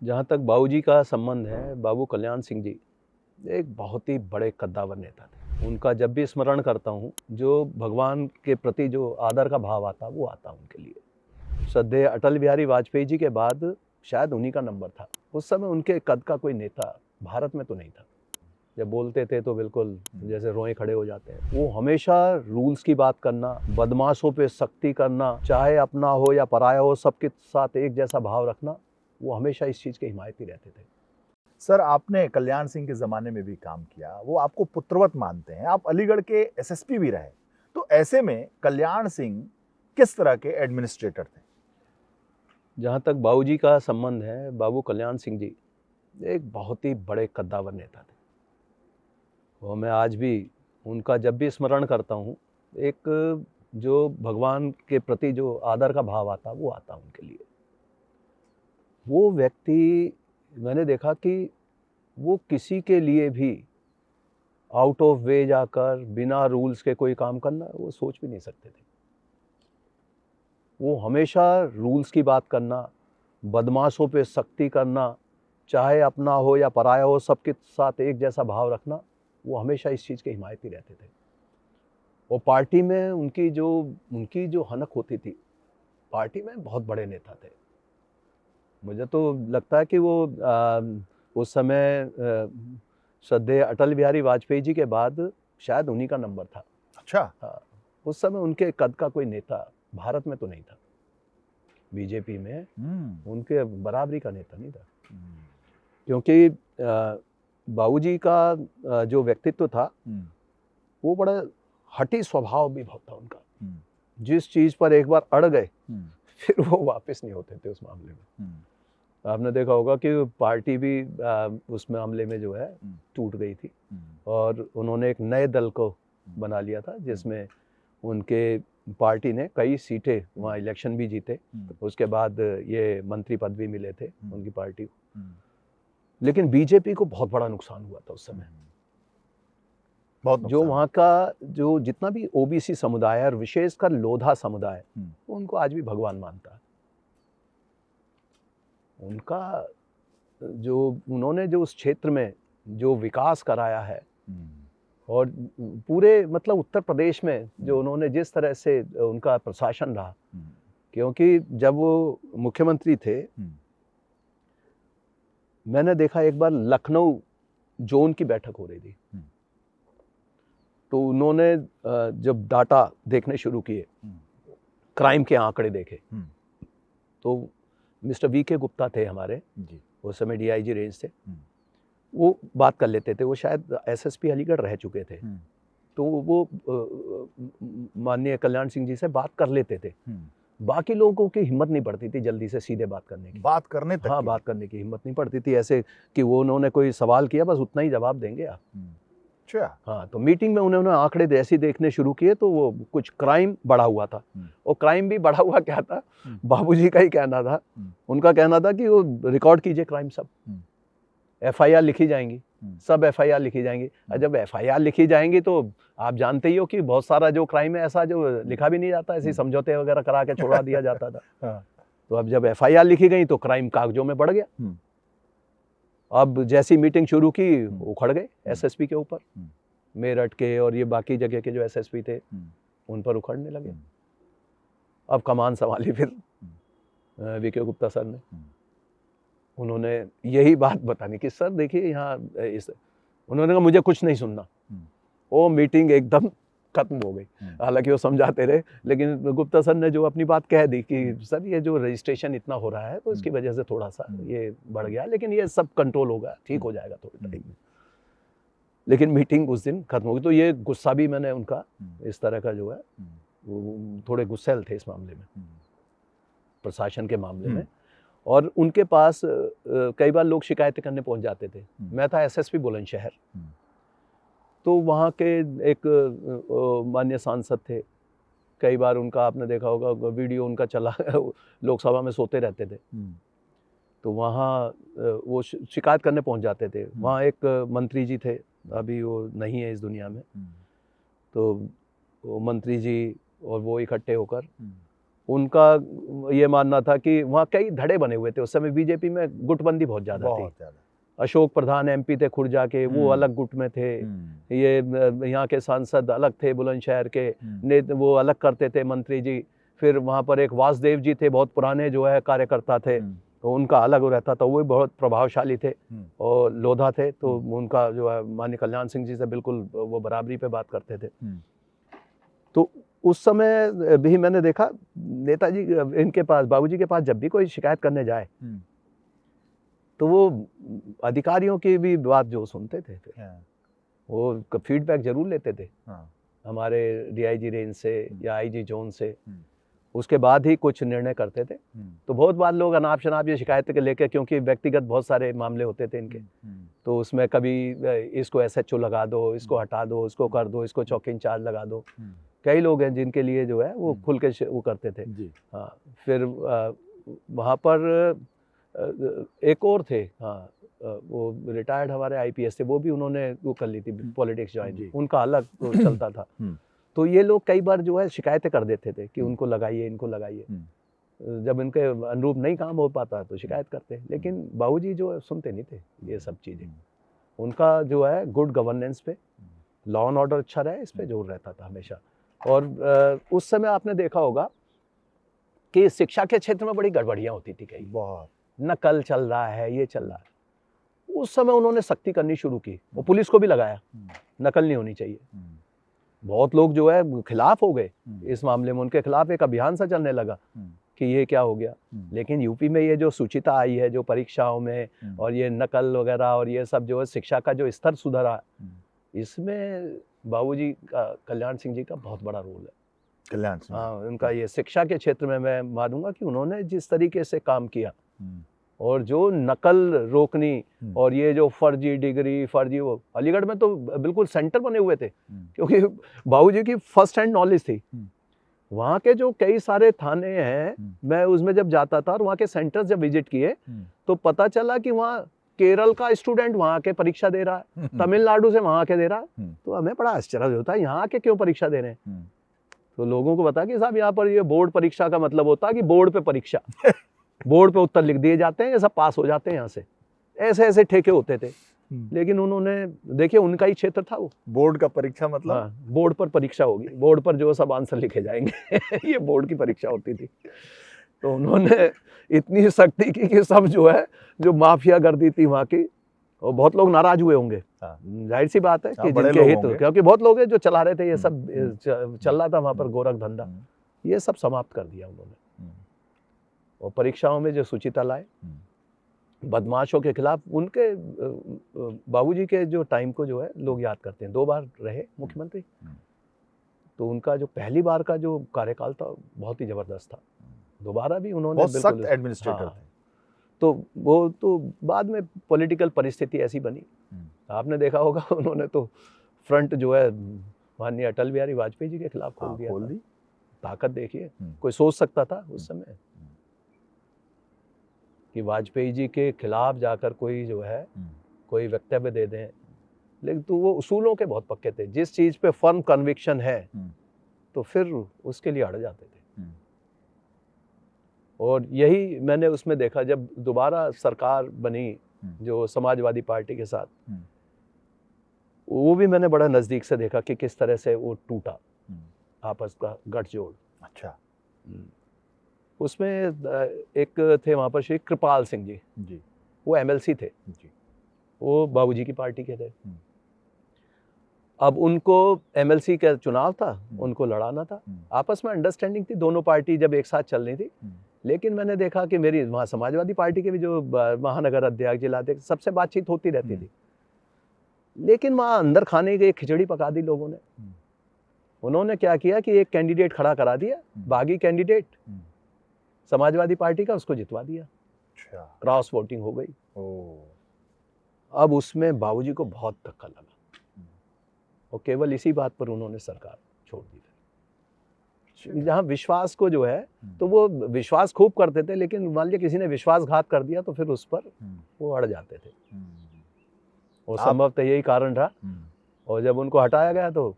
जहाँ तक बाबूजी का संबंध है, बाबू कल्याण सिंह जी एक बहुत ही बड़े कद्दावर नेता थे। उनका जब भी स्मरण करता हूँ, जो भगवान के प्रति जो आदर का भाव आता, वो आता उनके लिए। श्रद्धेय अटल बिहारी वाजपेयी जी के बाद शायद उन्हीं का नंबर था। उस समय उनके कद का कोई नेता भारत में तो नहीं था। जब बोलते थे तो बिल्कुल जैसे रोए खड़े हो जाते हैं। वो हमेशा रूल्स की बात करना, बदमाशों पे सख्ती करना, चाहे अपना हो या पराया हो, सबके साथ एक जैसा भाव रखना, वो हमेशा इस चीज़ के हिमायती रहते थे। सर, आपने कल्याण सिंह के ज़माने में भी काम किया, वो आपको पुत्रवत मानते हैं, आप अलीगढ़ के एसएसपी भी रहे। तो ऐसे में कल्याण सिंह किस तरह के एडमिनिस्ट्रेटर थे? जहाँ तक बाबूजी का संबंध है, बाबू कल्याण सिंह जी एक बहुत ही बड़े कद्दावर नेता थे। और मैं आज भी उनका जब भी स्मरण करता हूँ, एक जो भगवान के प्रति जो आदर का भाव आता, वो आता उनके लिए। वो व्यक्ति, मैंने देखा कि वो किसी के लिए भी आउट ऑफ वे जाकर बिना रूल्स के कोई काम करना, वो सोच भी नहीं सकते थे। वो हमेशा रूल्स की बात करना, बदमाशों पे सख्ती करना, चाहे अपना हो या पराया हो, सबके साथ एक जैसा भाव रखना, वो हमेशा इस चीज़ के हिमायती रहते थे। और पार्टी में उनकी जो हनक होती थी, पार्टी में बहुत बड़े नेता थे। मुझे तो लगता है कि वो उस समय श्रद्धेय अटल बिहारी वाजपेयी जी के बाद शायद उन्हीं का नंबर था। अच्छा। हाँ, उस समय उनके कद का कोई नेता भारत में तो नहीं था। बीजेपी में उनके बराबरी का नेता नहीं था। क्योंकि बाबूजी का जो व्यक्तित्व था, वो बड़ा हठी स्वभाव भी बहुत था उनका। जिस चीज़ पर एक बार अड़ गए, फिर वो वापस नहीं होते थे उस मामले में। आपने देखा होगा कि पार्टी भी उस मामले में जो है टूट गई थी, और उन्होंने एक नए दल को बना लिया था, जिसमें उनके पार्टी ने कई सीटें वहाँ इलेक्शन भी जीते। उसके बाद ये मंत्री पद भी मिले थे उनकी पार्टी को। लेकिन बीजेपी को बहुत बड़ा नुकसान हुआ था उस समय। बहुत जो वहाँ का जो जितना भी ओबीसी समुदाय है, और विशेषकर लोधा समुदाय, उनको आज भी भगवान मानता है। उनका उन्होंने जो उस क्षेत्र में जो विकास कराया है, और पूरे मतलब उत्तर प्रदेश में जो उन्होंने जिस तरह से उनका प्रशासन रहा, क्योंकि जब वो मुख्यमंत्री थे, मैंने देखा एक बार लखनऊ जोन की बैठक हो रही थी, तो उन्होंने जब डाटा देखने शुरू किए, क्राइम के आंकड़े देखे, तो मिस्टर वी.के. गुप्ता थे हमारे, उस समय डीआईजी रेंज थे, वो बात कर लेते थे। वो शायद एसएसपी अलीगढ़ रह चुके थे, तो वो माननीय कल्याण सिंह जी से बात कर लेते थे। बाकी लोगों की हिम्मत नहीं पड़ती थी जल्दी से सीधे बात करने की, बात करने तक हाँ, बात करने की हिम्मत नहीं पड़ती थी, ऐसे कि वो उन्होंने कोई सवाल किया, बस उतना ही जवाब देंगे आप। अच्छा। हाँ, तो मीटिंग में उन्होंने आंकड़े जैसे देखने शुरू किए, तो वो कुछ क्राइम बढ़ा हुआ था। और क्राइम भी बढ़ा हुआ क्या था, बाबूजी का ही कहना था, उनका कहना था कि वो रिकॉर्ड कीजिए क्राइम सब, एफआईआर लिखी जाएंगी, सब एफआईआर लिखी जाएंगी। और जब एफआईआर लिखी जाएंगी तो आप जानते ही हो कि बहुत सारा जो क्राइम है ऐसा जो लिखा भी नहीं जाता, ऐसे समझौते वगैरह करा के छोड़ा दिया जाता था। तो अब जब एफआईआर लिखी गई तो क्राइम कागजों में बढ़ गया। अब जैसी मीटिंग शुरू की, उखड़ गए एसएसपी के ऊपर, मेरठ के और ये बाकी जगह के जो एसएसपी थे, उन पर उखड़ने लगे। अब कमान संभाली फिर वी.के. गुप्ता सर ने। उन्होंने यही बात बतानी कि सर देखिए यहाँ उन्होंने कहा मुझे कुछ नहीं सुनना। वो मीटिंग एकदम खत्म हो गई। हालांकि वो समझाते रहे, लेकिन गुप्ता सर ने जो अपनी बात कह दी कि सर ये जो रजिस्ट्रेशन इतना हो रहा है, तो इसकी वजह से थोड़ा सा ये बढ़ गया, लेकिन ये सब कंट्रोल होगा, ठीक हो जाएगा थोड़े टाइम में। लेकिन मीटिंग उस दिन खत्म हो गई। तो ये गुस्सा भी मैंने उनका इस तरह का जो है, वो थोड़े गुस्सैल थे इस मामले में, प्रशासन के मामले में। और उनके पास कई बार लोग शिकायतें करने पहुंच जाते थे। मैं था एसएसपी बुलंदशहर, तो वहाँ के एक माननीय सांसद थे, कई बार उनका आपने देखा होगा वीडियो उनका चला लोकसभा में सोते रहते थे, तो वहाँ वो शिकायत करने पहुंच जाते थे। वहाँ एक मंत्री जी थे, अभी वो नहीं है इस दुनिया में, तो वो मंत्री जी और वो इकट्ठे होकर उनका ये मानना था कि वहाँ कई धड़े बने हुए थे, उस समय बीजेपी में गुटबंदी बहुत ज़्यादा थी। बहुत ज्यादा। अशोक प्रधान एमपी थे खुर्जा के, वो अलग गुट में थे, ये यहाँ के सांसद अलग थे बुलंदशहर के, वो अलग करते थे मंत्री जी। फिर वहाँ पर एक वासुदेव जी थे, बहुत पुराने जो है कार्यकर्ता थे, तो उनका अलग रहता था, वो भी बहुत प्रभावशाली थे। और लोधा थे, तो उनका जो है माननीय कल्याण सिंह जी से बिल्कुल वो बराबरी पे बात करते थे। तो उस समय भी मैंने देखा नेताजी इनके पास, बाबूजी के पास जब भी कोई शिकायत करने जाए तो वो अधिकारियों की भी बात जो सुनते थे वो फीडबैक जरूर लेते थे हमारे डीआईजी रेंज से या आईजी जोन से, उसके बाद ही कुछ निर्णय करते थे। तो बहुत बार लोग अनाप शनाप ये शिकायत के लेके, क्योंकि व्यक्तिगत बहुत सारे मामले होते थे इनके, तो उसमें कभी इसको एसएचओ लगा दो, इसको हटा दो, इसको कर दो, इसको चौकी इंचार्ज लगा दो। कई लोग हैं जिनके लिए जो है वो खुल के वो करते थे। हाँ, फिर वहाँ पर एक और थे, हाँ, वो रिटायर्ड हमारे आईपीएस थे, वो भी उन्होंने वो कर ली थी, पॉलिटिक्स ज्वाइन, उनका अलग तो चलता था। तो ये लोग कई बार जो है शिकायतें कर देते थे कि उनको लगाइए, इनको लगाइए। जब इनके अनुरूप नहीं काम हो पाता तो शिकायत करते, लेकिन बाबूजी जो है सुनते नहीं थे ये सब चीज़ें। उनका जो है गुड गवर्नेंस पे, लॉ एंड ऑर्डर अच्छा रहे, इस पे जोर रहता था हमेशा। और उस समय आपने देखा होगा कि शिक्षा के क्षेत्र में बड़ी गड़बड़ियाँ होती थी, कई बहुत नकल चल रहा है, ये चल रहा है। उस समय उन्होंने सख्ती करनी शुरू की और पुलिस को भी लगाया, नकल नहीं होनी चाहिए। बहुत लोग जो है खिलाफ हो गए इस मामले में, उनके खिलाफ एक अभियान सा चलने लगा कि ये क्या हो गया। लेकिन यूपी में ये जो सुचिता आई है जो परीक्षाओं में, और ये नकल वगैरह और ये सब जो है शिक्षा का जो स्तर सुधरा, इसमें बाबूजी का, कल्याण सिंह जी का बहुत बड़ा रोल है। कल्याण सिंह, हाँ, उनका ये शिक्षा के क्षेत्र में मैं मानूंगा कि उन्होंने जिस तरीके से काम किया और जो नकल रोकनी और ये जो फर्जी डिग्री, फर्जी, वो अलीगढ़ में तो बिल्कुल सेंटर बने हुए थे, क्योंकि बाबूजी की फर्स्ट हैंड नॉलेज थी। वहाँ के जो कई सारे थाने हैं, मैं उसमें जब जाता था और वहाँ के सेंटर्स जब विजिट किए तो पता चला कि वहाँ केरल का स्टूडेंट वहाँ के परीक्षा दे रहा है, तमिलनाडु से वहाँ के दे रहा है। तो हमें बड़ा आश्चर्य होता है, यहाँ के क्यों परीक्षा दे रहे हैं। तो लोगों को बता कि साहब यहाँ पर ये बोर्ड परीक्षा का मतलब होता है कि बोर्ड पे परीक्षा, बोर्ड पे उत्तर लिख दिए जाते हैं, ये सब पास हो जाते हैं यहाँ से। ऐसे ऐसे ठेके होते थे। लेकिन उन्होंने देखिए, उनका ही क्षेत्र था वो, बोर्ड का परीक्षा मतलब, हाँ, बोर्ड पर परीक्षा होगी, बोर्ड पर जो सब आंसर लिखे जाएंगे ये बोर्ड की परीक्षा होती थी। तो उन्होंने इतनी सख्ती की कि सब जो है, जो माफिया गर्दी थी वहाँ की, और बहुत लोग नाराज हुए होंगे, जाहिर सी बात है कि जिनके हित, क्योंकि बहुत लोग हैं जो चला रहे थे ये सब, चल रहा था वहाँ पर गोरख धंधा, ये सब समाप्त कर दिया उन्होंने। और परीक्षाओं में जो सुचिता लाए, बदमाशों के खिलाफ, उनके बाबूजी के जो टाइम को जो है लोग याद करते हैं। 2 बार रहे मुख्यमंत्री, तो उनका जो पहली बार का जो कार्यकाल था बहुत ही जबरदस्त था। दोबारा भी उन्होंने बहुत सख्त एडमिनिस्ट्रेटर थे। तो वो तो बाद में पॉलिटिकल परिस्थिति ऐसी बनी, आपने देखा होगा उन्होंने तो फ्रंट जो है माननीय अटल बिहारी वाजपेयी जी के खिलाफ खोल दिया। ताकत देखिए, कोई सोच सकता था उस समय कि वाजपेयी जी के खिलाफ जाकर कोई जो है कोई वक्तव्य दे दें। लेकिन तो वो उसूलों के बहुत पक्के थे, जिस चीज पे फर्म कन्विक्शन है तो फिर उसके लिए अड़ जाते थे। और यही मैंने उसमें देखा जब दोबारा सरकार बनी जो समाजवादी पार्टी के साथ, वो भी मैंने बड़ा नजदीक से देखा कि किस तरह से वो टूटा आपस का गठजोड़। अच्छा, उसमें एक थे वहाँ पर श्री कृपाल सिंह जी, वो एमएलसी थे जी, वो बाबूजी की पार्टी के थे। अब उनको एमएलसी का चुनाव था, उनको लड़ाना था, आपस में अंडरस्टैंडिंग थी, दोनों पार्टी जब एक साथ चल रही थी। लेकिन मैंने देखा कि मेरी वहाँ समाजवादी पार्टी के भी जो महानगर अध्यक्ष, जिलाध्यक्ष, सबसे बातचीत होती रहती थी, लेकिन वहाँ अंदर खाने की एक खिचड़ी पका दी लोगों ने। उन्होंने क्या किया कि एक कैंडिडेट खड़ा करा दिया, बागी कैंडिडेट समाजवादी पार्टी का, उसको जितवा दिया। क्रॉस वोटिंग हो गई। अब उसमें बाबूजी को बहुत धक्का लगा और केवल इसी बात पर उन्होंने सरकार छोड़ दी थी। जहाँ विश्वास को जो है, तो वो विश्वास खूब करते थे, लेकिन मान लीजिए किसी ने विश्वासघात कर दिया तो फिर उस पर वो अड़ जाते थे। और संभवतः यही कारण रहा। और जब उनको हटाया गया तो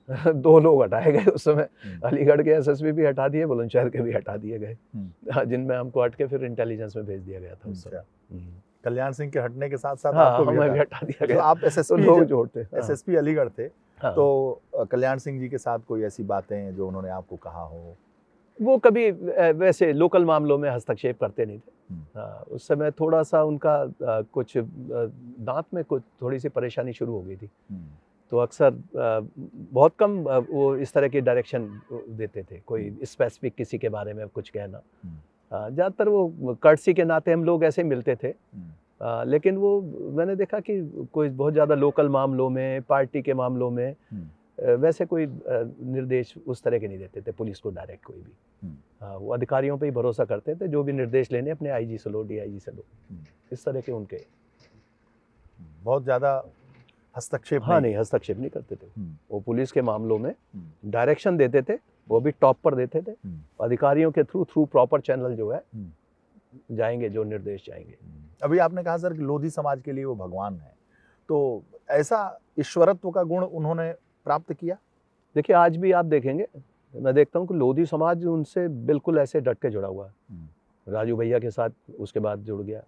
2 लोग हटाए गए उस समय। हम्म, अलीगढ़ के एसएसपी भी हटा दिए, बुलंदशहर के भी हटा दिए गए, हम्म, जिनमें हमको हट के फिर इंटेलिजेंस में भेज दिया गया था उस समय। अच्छा। कल्याण सिंह के हटने के साथ साथ हाँ, आपको भी हमें भी हटा, हटा दिया तो गया। आप तो एसएसपी लोग जोड़ते। हाँ, एसएसपी अलीगढ़ थे, हाँ। तो कल्याण सिंह जी के साथ कोई ऐसी बातें जो उन्होंने आपको कहा हो? वो कभी वैसे लोकल मामलों में हस्तक्षेप करते नहीं थे। हाँ, उस समय थोड़ा-सा उनका कुछ दाँत में कुछ थोड़ी-सी परेशानी शुरू हो गई थी। तो अक्सर बहुत कम वो इस तरह की डायरेक्शन देते थे, कोई स्पेसिफिक किसी के बारे में कुछ कहना। ज़्यादातर वो कर्टसी के नाते हम लोग ऐसे ही मिलते थे। लेकिन वो मैंने देखा कि कोई बहुत ज़्यादा लोकल मामलों में, पार्टी के मामलों में वैसे कोई निर्देश उस तरह के नहीं देते थे पुलिस को डायरेक्ट कोई भी। हाँ, वो अधिकारियों पे ही भरोसा करते थे, जो भी निर्देश लेने अपने आईजी से लो, डीआईजी से लो, इस तरह के उनके। बहुत ज़्यादा हस्तक्षेप हाँ, नहीं। नहीं हस्तक्षेप नहीं करते थे। वो पुलिस के मामलों में डायरेक्शन देते थे, वो भी टॉप पर देते थे। अधिकारियों के थ्रू प्रॉपर चैनल जो है जाएंगे, जो निर्देश जाएंगे। अभी आपने कहा सर कि लोधी समाज के लिए वो भगवान है, तो ऐसा ईश्वरत्व का गुण उन्होंने प्राप्त किया? देखिए, आज भी आप देखेंगे, मैं देखता हूँ कि लोधी समाज उनसे बिल्कुल ऐसे डट के जुड़ा हुआ है। राजू भैया के साथ उसके बाद जुड़ गया।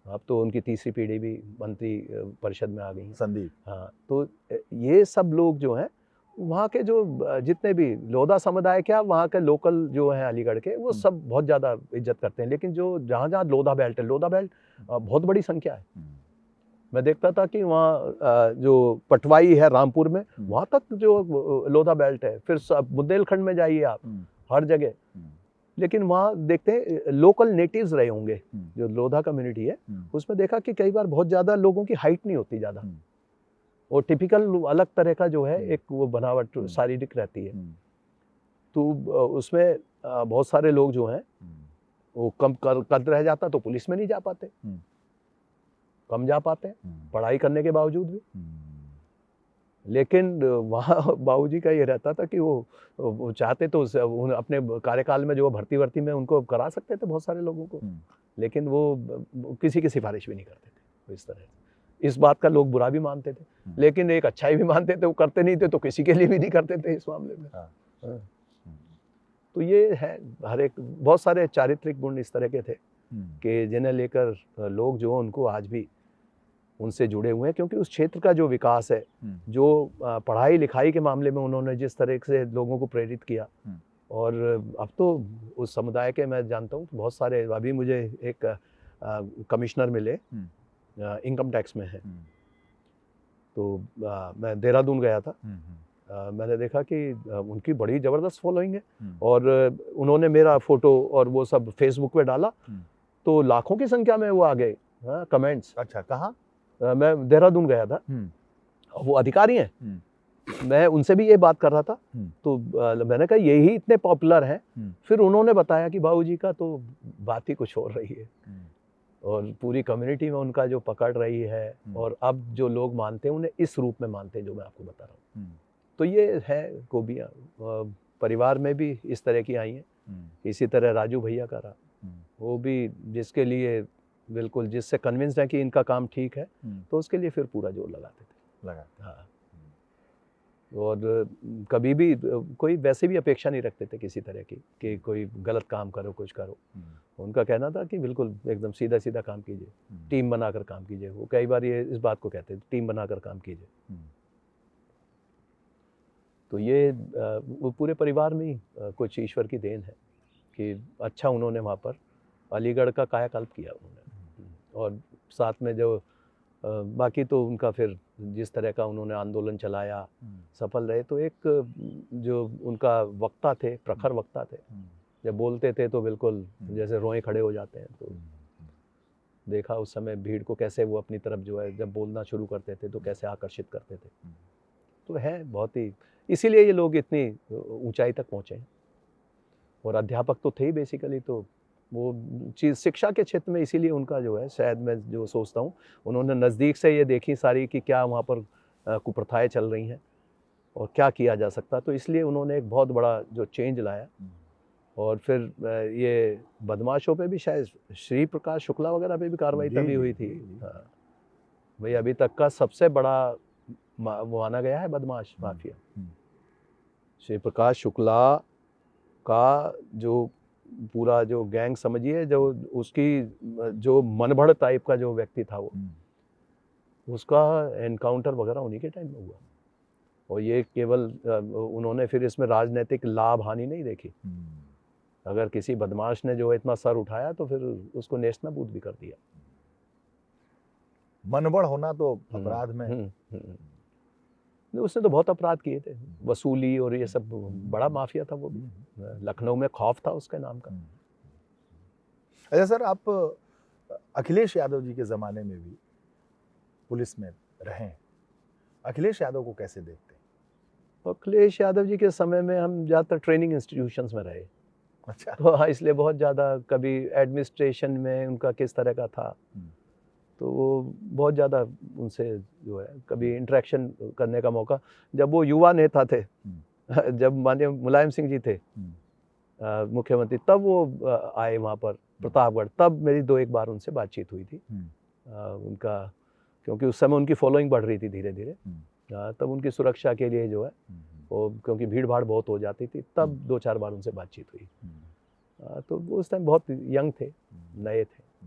अब तो उनकी तीसरी पीढ़ी भी मंत्री परिषद में आ गई है। संदीप। हाँ, तो ये सब लोग जो हैं, वहाँ के जो जितने भी लोधा समुदाय क्या, वहाँ के लोकल जो हैं अलीगढ़ के, वो सब बहुत ज़्यादा इज्जत करते हैं। लेकिन जो जहाँ जहाँ लोधा बेल्ट है, लोधा बेल्ट बहुत बड़ी संख्या है। मैं देखता था कि वहाँ जो पटवाई है रामपुर में, वहाँ तक जो लोधा बेल्ट है। फिर बुंदेलखंड में जाइए आप, हर जगह। लेकिन वहाँ देखते हैं लोकल नेटिव्स रहे होंगे, जो लोधा कम्युनिटी है, उसमें देखा कि कई बार बहुत ज़्यादा लोगों की हाइट नहीं होती ज़्यादा। वो टिपिकल अलग तरह का जो है एक वो बनावट शारीरिक रहती है। तो उसमें बहुत सारे लोग जो हैं वो कम कद रह जाता, तो पुलिस में नहीं जा पाते, कम जा पाते हैं पढ़ाई करने के बावजूद भी। लेकिन वहाँ बाबूजी का ये रहता था कि वो चाहते तो अपने कार्यकाल में जो भर्ती में उनको करा सकते थे बहुत सारे लोगों को। लेकिन वो किसी की सिफारिश भी नहीं करते थे इस तरह। इस बात का लोग बुरा भी मानते थे, लेकिन एक अच्छाई भी मानते थे। वो करते नहीं थे तो किसी के लिए भी नहीं करते थे इस मामले में। हाँ। तो ये है, हर एक बहुत सारे चारित्रिक गुण इस तरह के थे कि जिन्हें लेकर लोग जो उनको आज भी उनसे जुड़े हुए हैं, क्योंकि उस क्षेत्र का जो विकास है, जो पढ़ाई लिखाई के मामले में उन्होंने जिस तरह से लोगों को प्रेरित किया, और अब तो उस समुदाय के मैं जानता हूँ बहुत सारे, अभी मुझे एक कमिश्नर मिले, इनकम टैक्स में है, तो मैं देहरादून गया था। मैंने देखा कि उनकी बड़ी ज़बरदस्त फॉलोइंग है, और उन्होंने मेरा फ़ोटो और वो सब फेसबुक पे डाला, तो लाखों की संख्या में वो आ गए कमेंट्स। अच्छा, कहाँ? मैं देहरादून गया था, वो अधिकारी हैं, मैं उनसे भी ये बात कर रहा था, तो मैंने कहा यही इतने पॉपुलर हैं। फिर उन्होंने बताया कि बाबूजी का तो बात ही कुछ हो रही है, और पूरी कम्युनिटी में उनका जो पकड़ रही है, और अब जो लोग मानते हैं उन्हें इस रूप में मानते हैं जो मैं आपको बता रहा हूँ। तो ये है खूबियाँ, परिवार में भी इस तरह की आई हैं। इसी तरह राजू भैया का रहा, वो भी जिसके लिए बिल्कुल, जिससे कन्विंस्ड है कि इनका काम ठीक है, तो उसके लिए फिर पूरा जोर लगाते थे। हाँ, और कभी भी कोई वैसे भी अपेक्षा नहीं रखते थे किसी तरह की कि कोई गलत काम करो, कुछ करो। उनका कहना था कि बिल्कुल एकदम सीधा सीधा काम कीजिए, टीम बनाकर काम कीजिए। वो कई बार ये इस बात को कहते थे, टीम बनाकर काम कीजिए। तो ये वो पूरे परिवार में ही कुछ ईश्वर की देन है कि अच्छा उन्होंने वहाँ पर अलीगढ़ का कायाकल्प किया उन्होंने। और साथ में जो बाकी तो उनका फिर जिस तरह का उन्होंने आंदोलन चलाया, सफल रहे। तो एक जो उनका वक्ता थे, प्रखर वक्ता थे, जब बोलते थे तो बिल्कुल जैसे रोए खड़े हो जाते हैं। तो देखा उस समय भीड़ को कैसे वो अपनी तरफ जो है जब बोलना शुरू करते थे तो कैसे आकर्षित करते थे। तो है बहुत ही, इसीलिए ये लोग इतनी ऊंचाई तक पहुँचे हैं। और अध्यापक तो थे ही बेसिकली, तो वो चीज़ शिक्षा के क्षेत्र में इसीलिए उनका जो है, शायद मैं जो सोचता हूँ, उन्होंने नज़दीक से ये देखी सारी कि क्या वहाँ पर कुप्रथाएं चल रही हैं और क्या किया जा सकता, तो इसलिए उन्होंने एक बहुत बड़ा जो चेंज लाया। और फिर ये बदमाशों पे भी शायद श्री प्रकाश शुक्ला वगैरह पे भी कार्रवाई तभी हुई थी। हाँ भाई, अभी तक का सबसे बड़ा वो माना गया है बदमाश माफिया। श्री प्रकाश शुक्ला का जो पूरा जो गैंग समझिए, जो उसकी जो मनभड़ टाइप का जो व्यक्ति था, वो उसका एनकाउंटर वगैरह उन्हीं के टाइम में हुआ। और ये केवल उन्होंने फिर इसमें राजनीतिक लाभ हानि नहीं देखी। अगर किसी बदमाश ने जो इतना सर उठाया तो फिर उसको नेस्तनाबूद भी कर दिया। मनबड़ होना तो अपराध में उसने तो बहुत अपराध किए थे, वसूली और ये सब, बड़ा माफिया था वो भी। लखनऊ में खौफ था उसके नाम का। अच्छा सर, आप अखिलेश यादव जी के ज़माने में भी पुलिस में रहे, अखिलेश यादव को कैसे देखते हैं? अखिलेश यादव जी के समय में हम ज़्यादातर ट्रेनिंग इंस्टीट्यूशंस में रहे। अच्छा। तो हाँ, इसलिए बहुत ज़्यादा कभी एडमिनिस्ट्रेशन में उनका किस तरह का था, तो वो बहुत ज़्यादा उनसे जो है कभी इंटरेक्शन करने का मौका, जब वो युवा नेता थे, जब माननीय मुलायम सिंह जी थे मुख्यमंत्री, तब वो आए वहाँ पर प्रतापगढ़, तब मेरी 2-1 बार उनसे बातचीत हुई थी। उनका, क्योंकि उस समय उनकी फॉलोइंग बढ़ रही थी धीरे धीरे, तब उनकी सुरक्षा के लिए जो है वो, क्योंकि भीड़ भाड़ बहुत हो जाती थी, तब 2-4 बार उनसे बातचीत हुई। तो उस टाइम बहुत यंग थे, नए थे।